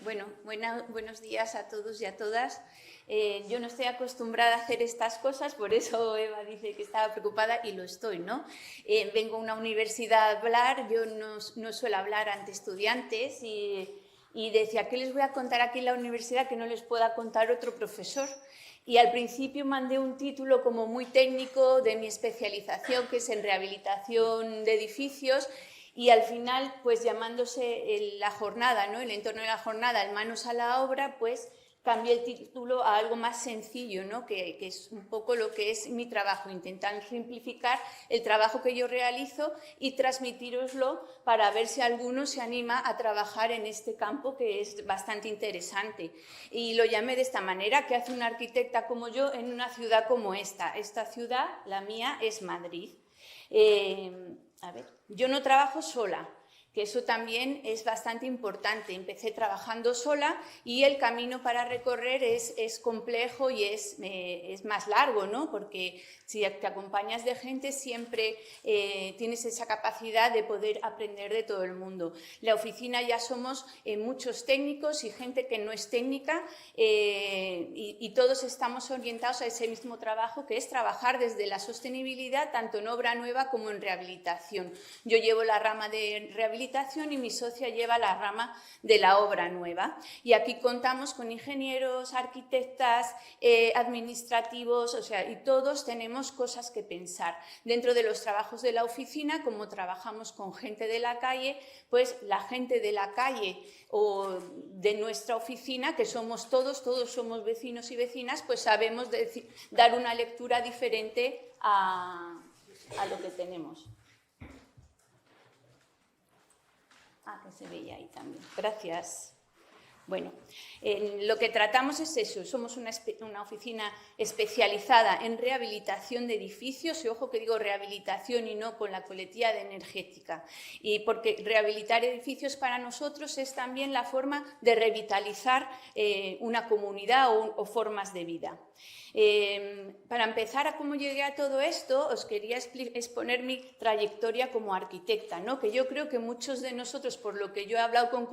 Bueno, buenos días a todos y a todas. Yo no estoy acostumbrada a hacer estas cosas, por eso Eva dice que estaba preocupada y lo estoy, ¿no? Vengo a una universidad a hablar, yo no suelo hablar ante estudiantes y decía, ¿qué les voy a contar aquí en la universidad que no les pueda contar otro profesor? Y al principio mandé un título como muy técnico de mi especialización, que es en rehabilitación de edificios, y al final, pues llamándose la jornada, ¿no? El entorno de la jornada, el manos a la obra, pues cambié el título a algo más sencillo, ¿no? que es un poco lo que es mi trabajo, intentar simplificar el trabajo que yo realizo y transmitíroslo para ver si alguno se anima a trabajar en este campo que es bastante interesante. Y lo llamé de esta manera: ¿qué hace una arquitecta como yo en una ciudad como esta? Esta ciudad, la mía, es Madrid. Yo no trabajo sola, que eso también es bastante importante. Empecé trabajando sola y el camino para recorrer es complejo y es más largo, ¿no? Porque si te acompañas de gente siempre tienes esa capacidad de poder aprender de todo el mundo. La oficina ya somos muchos técnicos y gente que no es técnica y todos estamos orientados a ese mismo trabajo, que es trabajar desde la sostenibilidad, tanto en obra nueva como en rehabilitación. Yo llevo la rama de rehabilitación y mi socia lleva la rama de la obra nueva. Y aquí contamos con ingenieros, arquitectas, administrativos, o sea, y todos tenemos cosas que pensar. Dentro de los trabajos de la oficina, como trabajamos con gente de la calle, pues la gente de la calle o de nuestra oficina, que somos todos somos vecinos y vecinas, pues sabemos dar una lectura diferente a lo que tenemos. Que se veía ahí también. Gracias. Bueno, lo que tratamos es eso. Somos una oficina especializada en rehabilitación de edificios, y ojo que digo rehabilitación y no con la coletilla de energética, y porque rehabilitar edificios para nosotros es también la forma de revitalizar una comunidad o formas de vida. Para empezar, a cómo llegué a todo esto, os quería exponer mi trayectoria como arquitecta, ¿no? Que yo creo que muchos de nosotros, por lo que yo he hablado con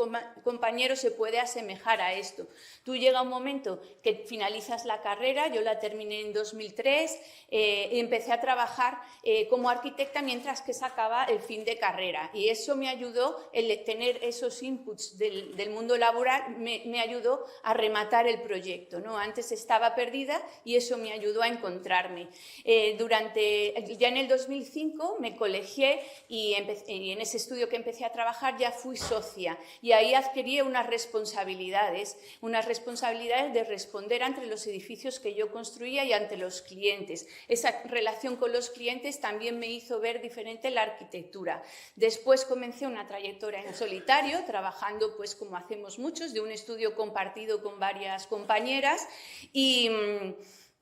compañeros, se puede asemejar a esto. Tú llega un momento que finalizas la carrera, yo la terminé en 2003, y empecé a trabajar como arquitecta mientras que sacaba el fin de carrera, y eso me ayudó, el tener esos inputs del mundo laboral me ayudó a rematar el proyecto, ¿no? Antes estaba perdida y eso me ayudó a encontrarme. Ya en el 2005 me colegié y en ese estudio que empecé a trabajar ya fui socia, y ahí adquirí unas responsabilidades de responder ante los edificios que yo construía y ante los clientes. Esa relación con los clientes también me hizo ver diferente la arquitectura. Después comencé una trayectoria en solitario, trabajando, pues como hacemos muchos, de un estudio compartido con varias compañeras,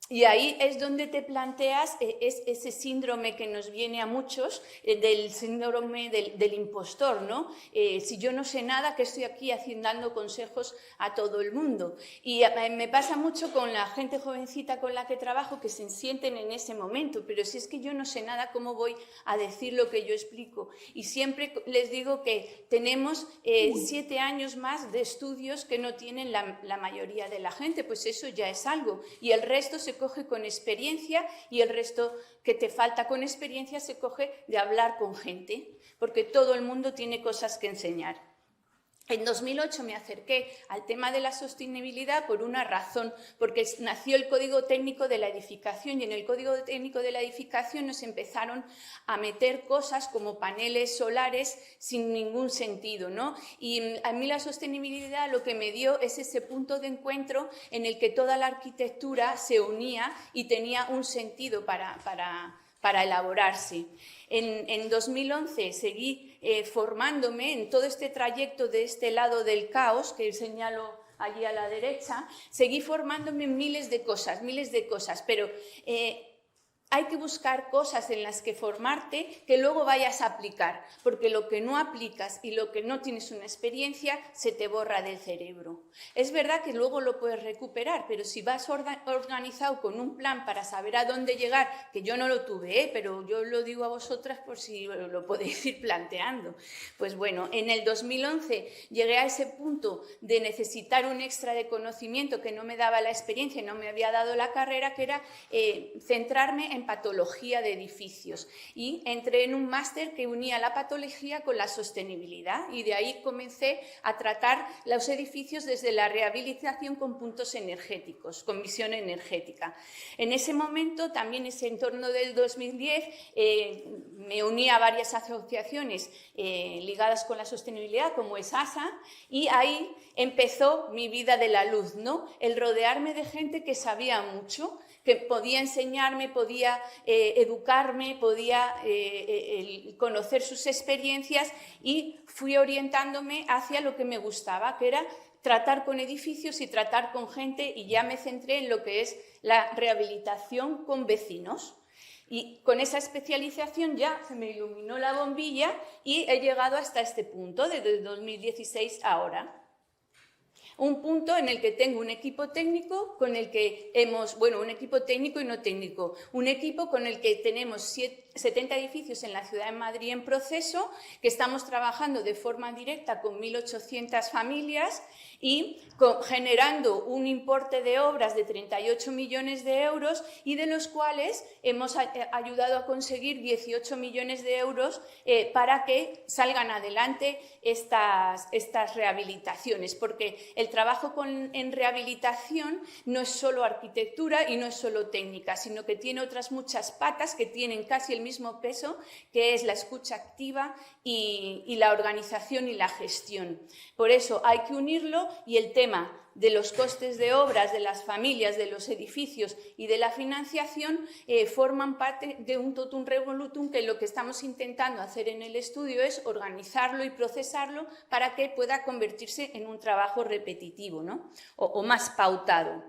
y ahí es donde te planteas ese síndrome que nos viene a muchos, del síndrome del impostor, ¿no? Si yo no sé nada, ¿qué estoy aquí dando consejos a todo el mundo? Y me pasa mucho con la gente jovencita con la que trabajo, que se sienten en ese momento, pero si es que yo no sé nada, ¿cómo voy a decir lo que yo explico? Y siempre les digo que tenemos 7 años más de estudios que no tienen la mayoría de la gente, pues eso ya es algo, y el resto se coge con experiencia, y el resto que te falta con experiencia se coge de hablar con gente, porque todo el mundo tiene cosas que enseñar. En 2008 me acerqué al tema de la sostenibilidad por una razón, porque nació el Código Técnico de la Edificación, y en el Código Técnico de la Edificación nos empezaron a meter cosas como paneles solares sin ningún sentido, ¿no? Y a mí la sostenibilidad lo que me dio es ese punto de encuentro en el que toda la arquitectura se unía y tenía un sentido para elaborarse. En 2011 seguí formándome en todo este trayecto de este lado del caos, que señalo allí a la derecha, seguí formándome en miles de cosas, pero hay que buscar cosas en las que formarte que luego vayas a aplicar, porque lo que no aplicas y lo que no tienes una experiencia se te borra del cerebro. Es verdad que luego lo puedes recuperar, pero si vas organizado con un plan para saber a dónde llegar, que yo no lo tuve, pero yo lo digo a vosotras por si lo podéis ir planteando. Pues bueno, en el 2011 llegué a ese punto de necesitar un extra de conocimiento que no me daba la experiencia, no me había dado la carrera, que era centrarme en patología de edificios, y entré en un máster que unía la patología con la sostenibilidad, y de ahí comencé a tratar los edificios desde la rehabilitación con puntos energéticos, con visión energética. En ese momento, también ese entorno del 2010, me uní a varias asociaciones ligadas con la sostenibilidad, como es ASA, y ahí empezó mi vida de la luz, ¿no? El rodearme de gente que sabía mucho, que podía enseñarme, podía educarme, podía conocer sus experiencias, y fui orientándome hacia lo que me gustaba, que era tratar con edificios y tratar con gente, y ya me centré en lo que es la rehabilitación con vecinos. Y con esa especialización ya se me iluminó la bombilla y he llegado hasta este punto, desde 2016 ahora. Un punto en el que tengo un equipo técnico con el que un equipo técnico y no técnico, un equipo con el que tenemos 70 edificios en la ciudad de Madrid en proceso, que estamos trabajando de forma directa con 1.800 familias y generando un importe de obras de 38 millones de euros, y de los cuales hemos ayudado a conseguir 18 millones de euros para que salgan adelante estas rehabilitaciones, porque el trabajo en rehabilitación no es solo arquitectura y no es solo técnica, sino que tiene otras muchas patas que tienen casi el mismo peso, que es la escucha activa y la organización y la gestión. Por eso hay que unirlo, y el tema de los costes de obras, de las familias, de los edificios y de la financiación forman parte de un totum revolutum, que lo que estamos intentando hacer en el estudio es organizarlo y procesarlo para que pueda convertirse en un trabajo repetitivo, ¿no? o más pautado.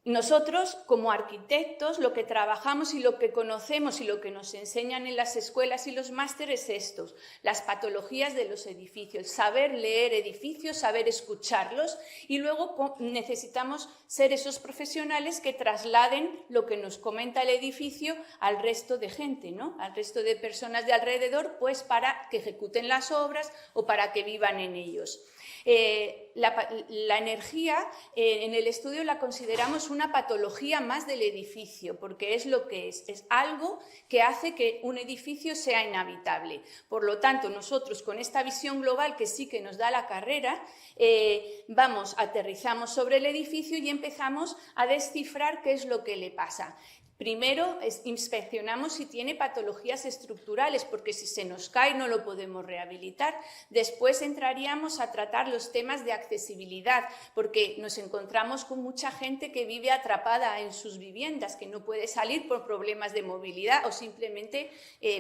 Nosotros, como arquitectos, lo que trabajamos y lo que conocemos y lo que nos enseñan en las escuelas y los másteres es esto: las patologías de los edificios, saber leer edificios, saber escucharlos, y luego necesitamos ser esos profesionales que trasladen lo que nos comenta el edificio al resto de gente, ¿no? Al resto de personas de alrededor, pues para que ejecuten las obras o para que vivan en ellos. La energía en el estudio la consideramos una patología más del edificio, porque es lo que es algo que hace que un edificio sea inhabitable. Por lo tanto, nosotros, con esta visión global que sí que nos da la carrera, aterrizamos sobre el edificio y empezamos a descifrar qué es lo que le pasa. Primero inspeccionamos si tiene patologías estructurales, porque si se nos cae no lo podemos rehabilitar. Después entraríamos a tratar los temas de accesibilidad, porque nos encontramos con mucha gente que vive atrapada en sus viviendas, que no puede salir por problemas de movilidad, o simplemente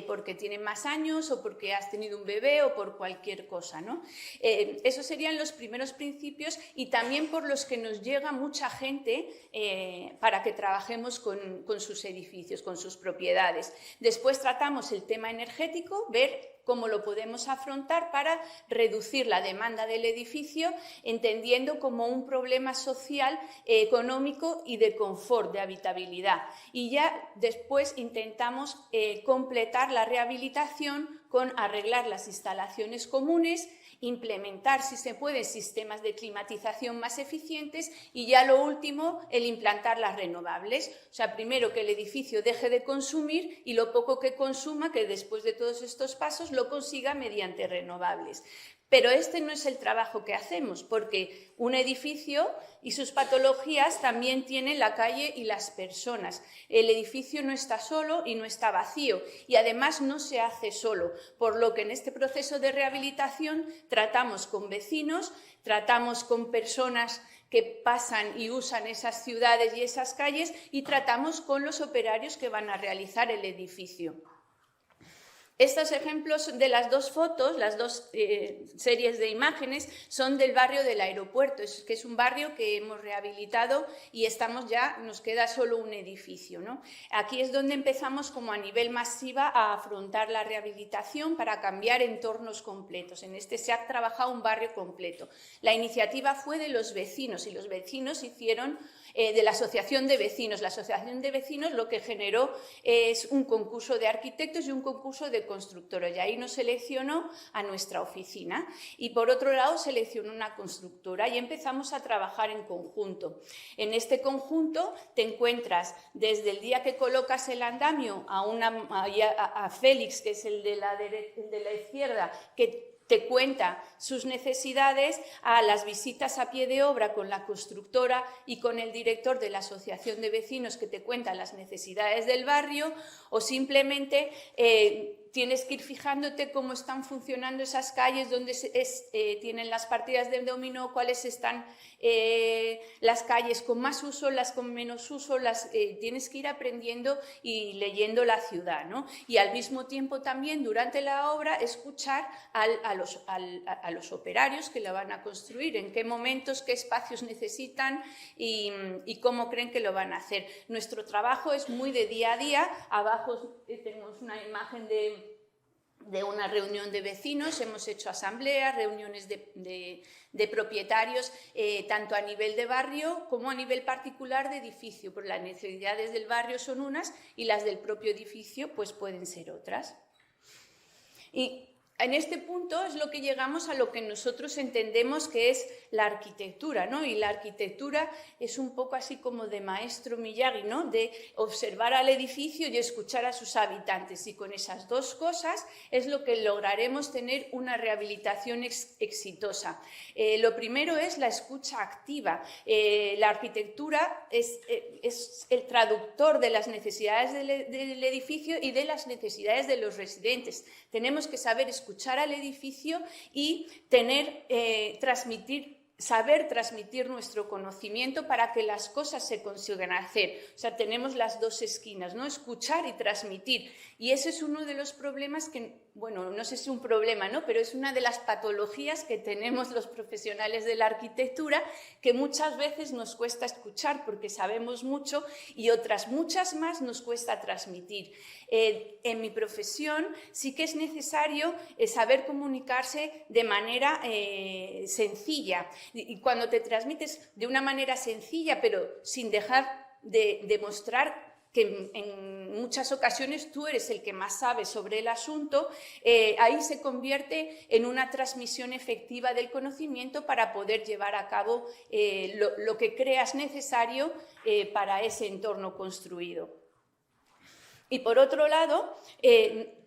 porque tiene más años, o porque has tenido un bebé, o por cualquier cosa, ¿no? Esos serían los primeros principios, y también por los que nos llega mucha gente para que trabajemos con sus edificios, con sus propiedades. Después tratamos el tema energético, ver cómo lo podemos afrontar para reducir la demanda del edificio, entendiendo como un problema social, económico y de confort, de habitabilidad. Y ya después intentamos completar la rehabilitación con arreglar las instalaciones comunes, implementar, si se puede, sistemas de climatización más eficientes, y ya lo último, el implantar las renovables. O sea, primero que el edificio deje de consumir, y lo poco que consuma, que después de todos estos pasos lo consiga mediante renovables. Pero este no es el trabajo que hacemos, porque un edificio y sus patologías también tienen la calle y las personas. El edificio no está solo y no está vacío, y además no se hace solo, por lo que en este proceso de rehabilitación tratamos con vecinos, tratamos con personas que pasan y usan esas ciudades y esas calles, y tratamos con los operarios que van a realizar el edificio. Estos ejemplos de las dos fotos, las dos series de imágenes, son del barrio del Aeropuerto, que es un barrio que hemos rehabilitado y nos queda solo un edificio, ¿no? Aquí es donde empezamos como a nivel masiva a afrontar la rehabilitación para cambiar entornos completos. En este se ha trabajado un barrio completo. La iniciativa fue de los vecinos y los vecinos hicieron de la Asociación de Vecinos. La Asociación de Vecinos lo que generó es un concurso de arquitectos y un concurso de constructores, y ahí nos seleccionó a nuestra oficina, y por otro lado seleccionó una constructora y empezamos a trabajar en conjunto. En este conjunto te encuentras desde el día que colocas el andamio a Félix, que es el de la izquierda, que te cuenta sus necesidades, a las visitas a pie de obra con la constructora y con el director de la Asociación de Vecinos, que te cuentan las necesidades del barrio, o simplemente tienes que ir fijándote cómo están funcionando esas calles, dónde tienen las partidas de dominó, cuáles están las calles con más uso, las con menos uso, tienes que ir aprendiendo y leyendo la ciudad, ¿no? Y al mismo tiempo también durante la obra escuchar a los operarios que la van a construir, en qué momentos, qué espacios necesitan y cómo creen que lo van a hacer. Nuestro trabajo es muy de día a día. Abajo tenemos una imagen de una reunión de vecinos, hemos hecho asambleas, reuniones de propietarios, tanto a nivel de barrio como a nivel particular de edificio, porque las necesidades del barrio son unas y las del propio edificio pues pueden ser otras. Y en este punto es lo que llegamos a lo que nosotros entendemos que es la arquitectura, ¿no? Y la arquitectura es un poco así como de maestro Miyagi, ¿no? De observar al edificio y escuchar a sus habitantes. Y con esas dos cosas es lo que lograremos tener una rehabilitación exitosa. Lo primero es la escucha activa. La arquitectura es el traductor de las necesidades del edificio y de las necesidades de los residentes. Tenemos que saber escuchar al edificio y saber transmitir nuestro conocimiento para que las cosas se consigan hacer. O sea, tenemos las dos esquinas, ¿no? Escuchar y transmitir. Y ese es uno de los problemas que, bueno, no sé si es un problema, ¿no? Pero es una de las patologías que tenemos los profesionales de la arquitectura, que muchas veces nos cuesta escuchar porque sabemos mucho y otras muchas más nos cuesta transmitir. En mi profesión sí que es necesario saber comunicarse de manera sencilla. Y cuando te transmites de una manera sencilla, pero sin dejar de demostrar que en muchas ocasiones tú eres el que más sabe sobre el asunto, ahí se convierte en una transmisión efectiva del conocimiento para poder llevar a cabo lo que creas necesario para ese entorno construido. Y por otro lado,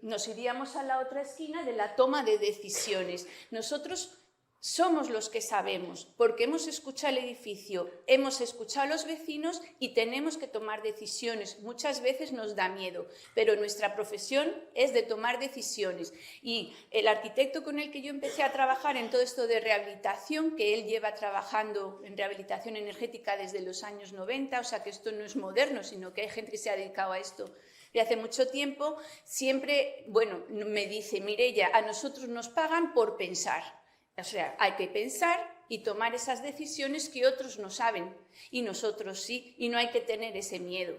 nos iríamos a la otra esquina de la toma de decisiones. Nosotros somos los que sabemos, porque hemos escuchado el edificio, hemos escuchado a los vecinos y tenemos que tomar decisiones. Muchas veces nos da miedo, pero nuestra profesión es de tomar decisiones. Y el arquitecto con el que yo empecé a trabajar en todo esto de rehabilitación, que él lleva trabajando en rehabilitación energética desde los años 90, o sea que esto no es moderno, sino que hay gente que se ha dedicado a esto de hace mucho tiempo, siempre, bueno, me dice: Mireia, a nosotros nos pagan por pensar. O sea, hay que pensar y tomar esas decisiones que otros no saben y nosotros sí, y no hay que tener ese miedo.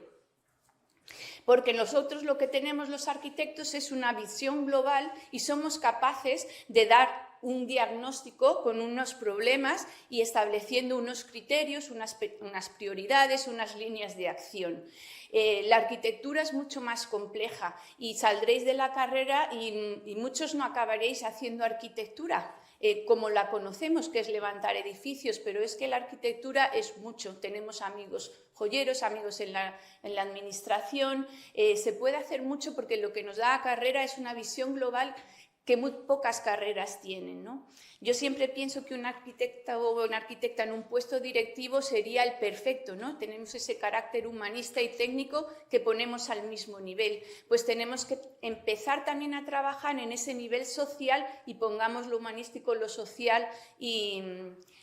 Porque nosotros lo que tenemos los arquitectos es una visión global y somos capaces de dar un diagnóstico con unos problemas y estableciendo unos criterios, unas prioridades, unas líneas de acción. La arquitectura es mucho más compleja y saldréis de la carrera y muchos no acabaréis haciendo arquitectura como la conocemos, que es levantar edificios, pero es que la arquitectura es mucho. Tenemos amigos joyeros, amigos en la administración, se puede hacer mucho porque lo que nos da la carrera es una visión global que muy pocas carreras tienen, ¿no? Yo siempre pienso que un arquitecta o una arquitecta en un puesto directivo sería el perfecto, ¿no? Tenemos ese carácter humanista y técnico que ponemos al mismo nivel. Pues tenemos que empezar también a trabajar en ese nivel social y pongamos lo humanístico, lo social y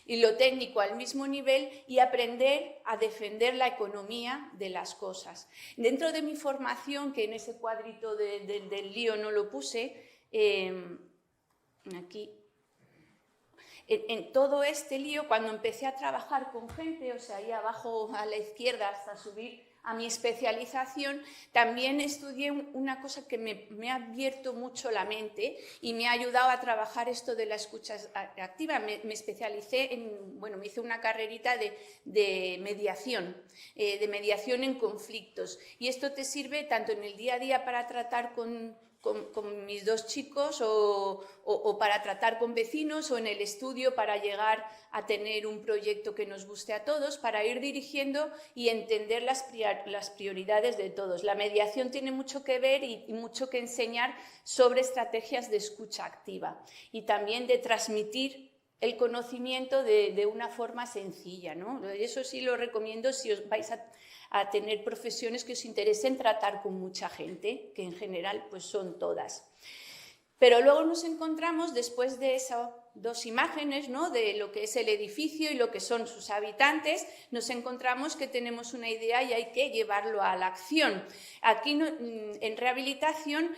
lo técnico al mismo nivel y aprender a defender la economía de las cosas. Dentro de mi formación, que en ese cuadrito del lío no lo puse, aquí, en todo este lío, cuando empecé a trabajar con gente, o sea, ahí abajo a la izquierda hasta subir a mi especialización, también estudié una cosa que me ha abierto mucho la mente y me ha ayudado a trabajar esto de la escucha activa. Me especialicé me hice una carrerita de mediación en conflictos, y esto te sirve tanto en el día a día para tratar con mis dos chicos o para tratar con vecinos, o en el estudio para llegar a tener un proyecto que nos guste a todos, para ir dirigiendo y entender las prioridades de todos. La mediación tiene mucho que ver y mucho que enseñar sobre estrategias de escucha activa y también de transmitir el conocimiento de una forma sencilla, ¿no? Eso sí lo recomiendo si os vais a tener profesiones que os interesen tratar con mucha gente, que en general pues son todas. Pero luego nos encontramos, después de esas dos imágenes, ¿no?, de lo que es el edificio y lo que son sus habitantes, nos encontramos que tenemos una idea y hay que llevarlo a la acción. Aquí en rehabilitación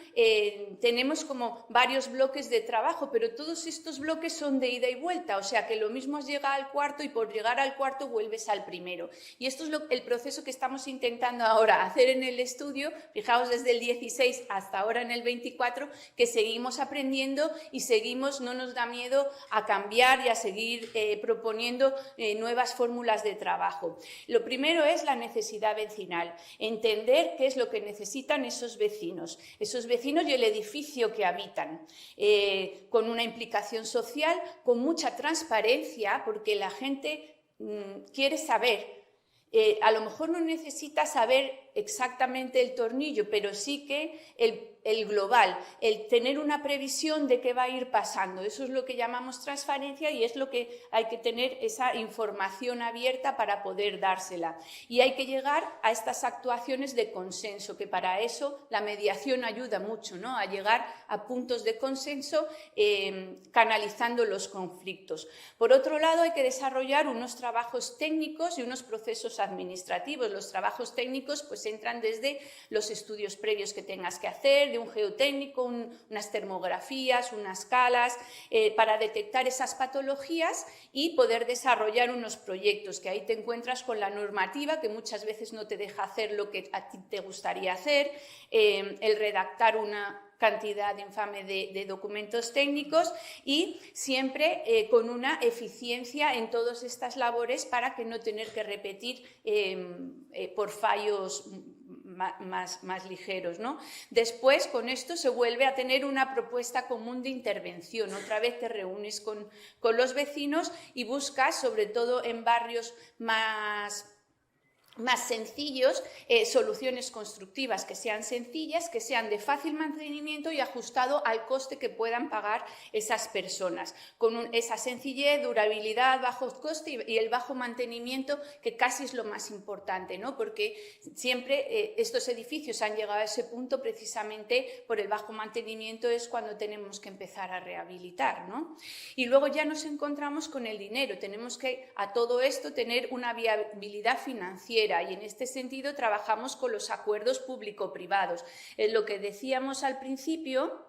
tenemos como varios bloques de trabajo, pero todos estos bloques son de ida y vuelta, o sea que lo mismo es llegar al cuarto y por llegar al cuarto vuelves al primero. Y esto es el proceso que estamos intentando ahora hacer en el estudio. Fijaos, desde el 16 hasta ahora en el 24, que seguimos aprendiendo y seguimos, no nos da miedo a cambiar y a seguir proponiendo nuevas fórmulas de trabajo. Lo primero es la necesidad vecinal, entender qué es lo que necesitan esos vecinos y el edificio que habitan, con una implicación social, con mucha transparencia, porque la gente quiere saber. A lo mejor no necesita saber exactamente el tornillo, pero sí que el global, el tener una previsión de qué va a ir pasando. Eso es lo que llamamos transparencia y es lo que hay que tener, esa información abierta para poder dársela. Y hay que llegar a estas actuaciones de consenso, que para eso la mediación ayuda mucho, ¿no?, a llegar a puntos de consenso canalizando los conflictos. Por otro lado, hay que desarrollar unos trabajos técnicos y unos procesos administrativos. Los trabajos técnicos pues entran desde los estudios previos que tengas que hacer, de un geotécnico, unas termografías, unas escalas, para detectar esas patologías y poder desarrollar unos proyectos, que ahí te encuentras con la normativa, que muchas veces no te deja hacer lo que a ti te gustaría hacer, el redactar una cantidad infame de documentos técnicos y siempre con una eficiencia en todas estas labores para que no tener que repetir por fallos más ligeros, ¿no? Después, con esto se vuelve a tener una propuesta común de intervención. Otra vez te reúnes con los vecinos y buscas, sobre todo en barrios más sencillos, soluciones constructivas que sean sencillas, que sean de fácil mantenimiento y ajustado al coste que puedan pagar esas personas, con esa sencillez, durabilidad, bajo coste y el bajo mantenimiento, que casi es lo más importante, ¿no?, porque siempre estos edificios han llegado a ese punto precisamente por el bajo mantenimiento, es cuando tenemos que empezar a rehabilitar, ¿no? Y luego ya nos encontramos con el dinero. Tenemos que a todo esto tener una viabilidad financiera, y en este sentido trabajamos con los acuerdos público-privados. Lo que decíamos al principio,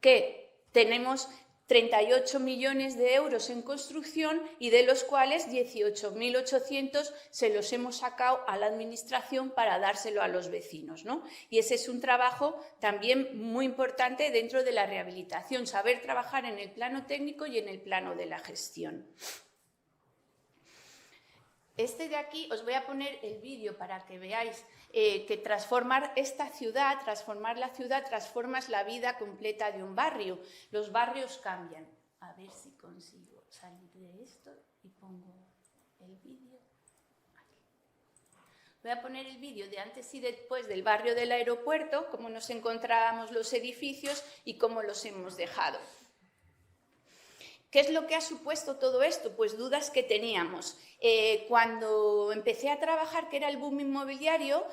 que tenemos 38 millones de euros en construcción y de los cuales 18.800 se los hemos sacado a la administración para dárselo a los vecinos, ¿no? Y ese es un trabajo también muy importante dentro de la rehabilitación, saber trabajar en el plano técnico y en el plano de la gestión. Este de aquí, os voy a poner el vídeo para que veáis que transformar esta ciudad, transformar la ciudad, transformas la vida completa de un barrio. Los barrios cambian. A ver si consigo salir de esto y pongo el vídeo aquí. Voy a poner el vídeo de antes y después del barrio del Aeropuerto, cómo nos encontrábamos los edificios y cómo los hemos dejado. ¿Qué es lo que ha supuesto todo esto? Pues dudas que teníamos. Cuando empecé a trabajar, que era el boom inmobiliario,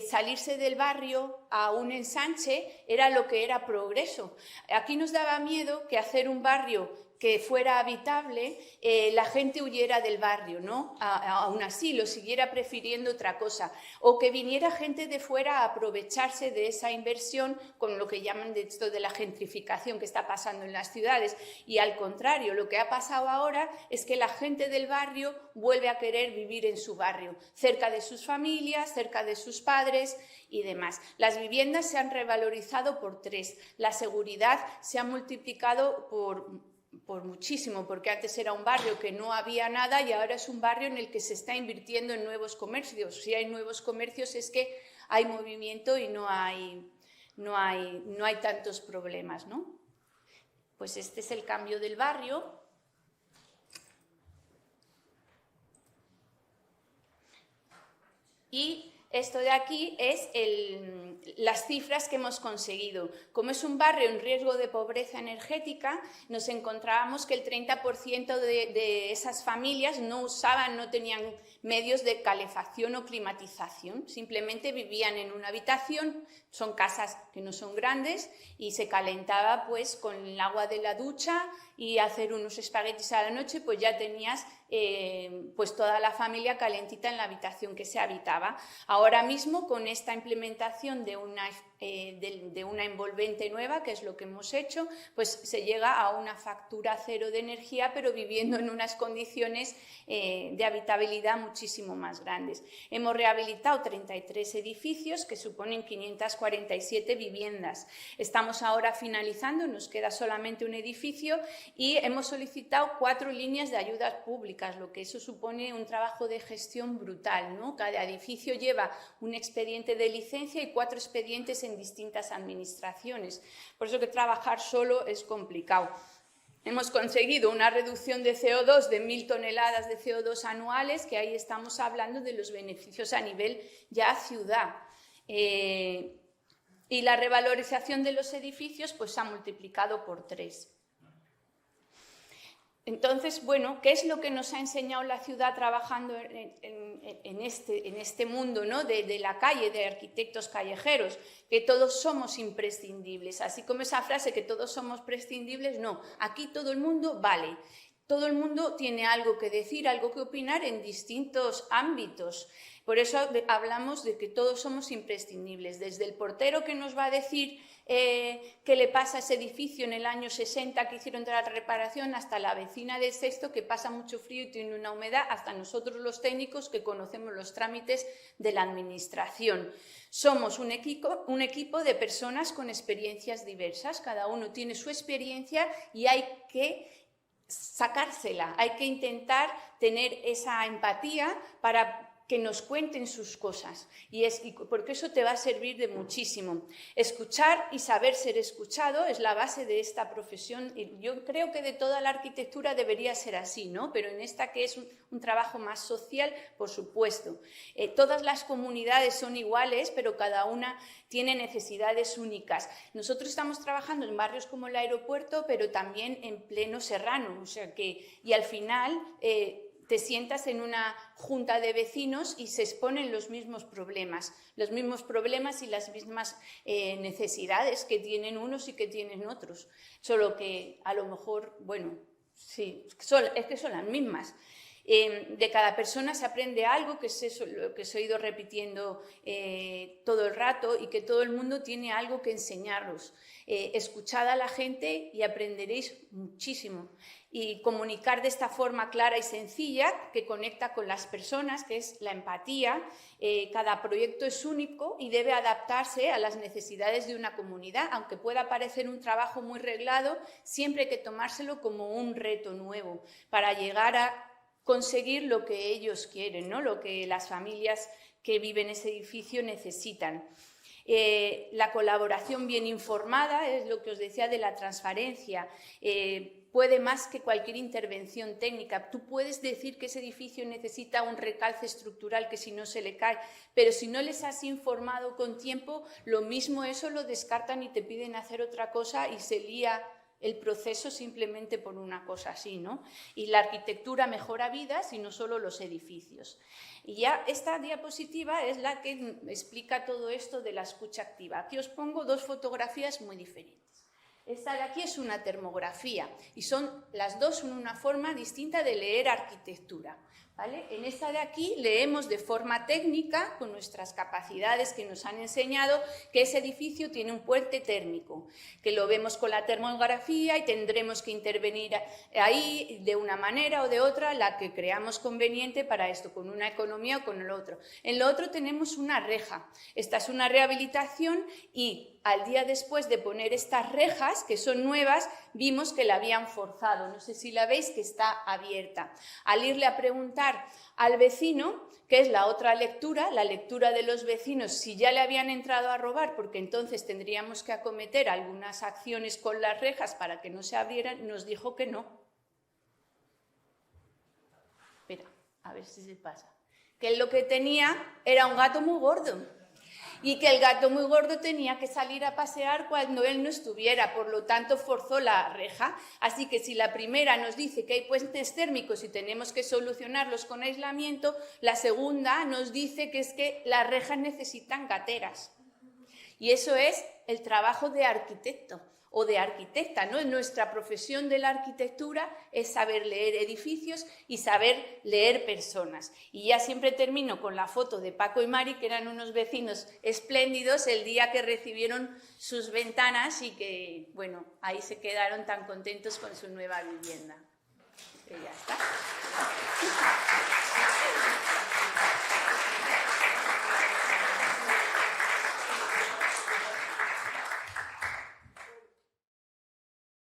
salirse del barrio a un ensanche era lo que era progreso. Aquí nos daba miedo que hacer un barrio que fuera habitable, la gente huyera del barrio, ¿no? Aún así, lo siguiera prefiriendo otra cosa. O que viniera gente de fuera a aprovecharse de esa inversión con lo que llaman de esto de la gentrificación que está pasando en las ciudades. Y al contrario, lo que ha pasado ahora es que la gente del barrio vuelve a querer vivir en su barrio, cerca de sus familias, cerca de sus padres y demás. Las viviendas se han revalorizado por 3, la seguridad se ha multiplicado por muchísimo, porque antes era un barrio que no había nada y ahora es un barrio en el que se está invirtiendo en nuevos comercios. Si hay nuevos comercios es que hay movimiento y no hay tantos problemas, ¿no? Pues este es el cambio del barrio. Y esto de aquí es las cifras que hemos conseguido. Como es un barrio en riesgo de pobreza energética, nos encontrábamos que el 30% de esas familias no tenían medios de calefacción o climatización, simplemente vivían en una habitación, son casas que no son grandes y se calentaba pues con el agua de la ducha y hacer unos espaguetis a la noche, pues ya tenías pues toda la familia calentita en la habitación que se habitaba. Ahora mismo, con esta implementación de una envolvente nueva, que es lo que hemos hecho, pues se llega a una factura cero de energía, pero viviendo en unas condiciones de habitabilidad muchísimo más grandes. Hemos rehabilitado 33 edificios que suponen 547 viviendas. Estamos ahora finalizando, nos queda solamente un edificio y hemos solicitado 4 líneas de ayudas públicas, lo que eso supone un trabajo de gestión brutal, ¿no? Cada edificio lleva un expediente de licencia y 4 expedientes en distintas administraciones. Por eso que trabajar solo es complicado. Hemos conseguido una reducción de CO2 de 1.000 toneladas de CO2 anuales, que ahí estamos hablando de los beneficios a nivel ya ciudad. Y la revalorización de los edificios pues se ha multiplicado por 3. Entonces, bueno, ¿qué es lo que nos ha enseñado la ciudad trabajando en este mundo, ¿no? de la calle, de arquitectos callejeros? Que todos somos imprescindibles. Así como esa frase que todos somos prescindibles, no. Aquí todo el mundo vale. Todo el mundo tiene algo que decir, algo que opinar en distintos ámbitos. Por eso hablamos de que todos somos imprescindibles. Desde el portero que nos va a decir qué le pasa a ese edificio en el año 60 que hicieron toda la reparación, hasta la vecina del sexto que pasa mucho frío y tiene una humedad, hasta nosotros los técnicos que conocemos los trámites de la administración. Somos un equipo de personas con experiencias diversas, cada uno tiene su experiencia y hay que sacársela, hay que intentar tener esa empatía para que nos cuenten sus cosas, porque eso te va a servir de muchísimo. Escuchar y saber ser escuchado es la base de esta profesión, y yo creo que de toda la arquitectura debería ser así, ¿no? Pero en esta que es un trabajo más social, por supuesto. Todas las comunidades son iguales, pero cada una tiene necesidades únicas. Nosotros estamos trabajando en barrios como el Aeropuerto, pero también en pleno Serrano, o sea y al final te sientas en una junta de vecinos y se exponen los mismos problemas y las mismas necesidades que tienen unos y que tienen otros. Solo que a lo mejor, bueno, sí, es que son las mismas. De cada persona se aprende algo, que es eso, lo que os he ido repitiendo todo el rato, y que todo el mundo tiene algo que enseñaros. Escuchad a la gente y aprenderéis muchísimo. Y comunicar de esta forma clara y sencilla que conecta con las personas, que es la empatía. Cada proyecto es único y debe adaptarse a las necesidades de una comunidad, aunque pueda parecer un trabajo muy reglado, siempre hay que tomárselo como un reto nuevo para llegar a conseguir lo que ellos quieren, ¿no? Lo que las familias que viven en ese edificio necesitan. La colaboración bien informada es lo que os decía de la transparencia. puede más que cualquier intervención técnica. Tú puedes decir que ese edificio necesita un recalce estructural que si no se le cae, pero si no les has informado con tiempo, lo mismo eso lo descartan y te piden hacer otra cosa y se lía el proceso simplemente por una cosa así, ¿no? Y la arquitectura mejora vidas y no solo los edificios. Y ya esta diapositiva es la que explica todo esto de la escucha activa. Aquí os pongo dos fotografías muy diferentes. Esta de aquí es una termografía y las dos son una forma distinta de leer arquitectura, ¿vale? En esta de aquí leemos de forma técnica, con nuestras capacidades que nos han enseñado, que ese edificio tiene un puente térmico, que lo vemos con la termografía y tendremos que intervenir ahí de una manera o de otra, la que creamos conveniente para esto, con una economía o con el otro. En lo otro tenemos una reja. Esta es una rehabilitación y al día después de poner estas rejas, que son nuevas, vimos que la habían forzado. No sé si la veis, que está abierta. Al irle a preguntar al vecino, que es la otra lectura, la lectura de los vecinos, si ya le habían entrado a robar, porque entonces tendríamos que acometer algunas acciones con las rejas para que no se abrieran, nos dijo que no. Espera, a ver si se pasa. Que lo que tenía era un gato muy gordo. Y que el gato muy gordo tenía que salir a pasear cuando él no estuviera, por lo tanto forzó la reja. Así que si la primera nos dice que hay puentes térmicos y tenemos que solucionarlos con aislamiento, la segunda nos dice que es que las rejas necesitan gateras. Y eso es el trabajo de arquitecto o de arquitecta, ¿no? Nuestra profesión de la arquitectura es saber leer edificios y saber leer personas. Y ya siempre termino con la foto de Paco y Mari, que eran unos vecinos espléndidos el día que recibieron sus ventanas y que, bueno, ahí se quedaron tan contentos con su nueva vivienda. Y ya está.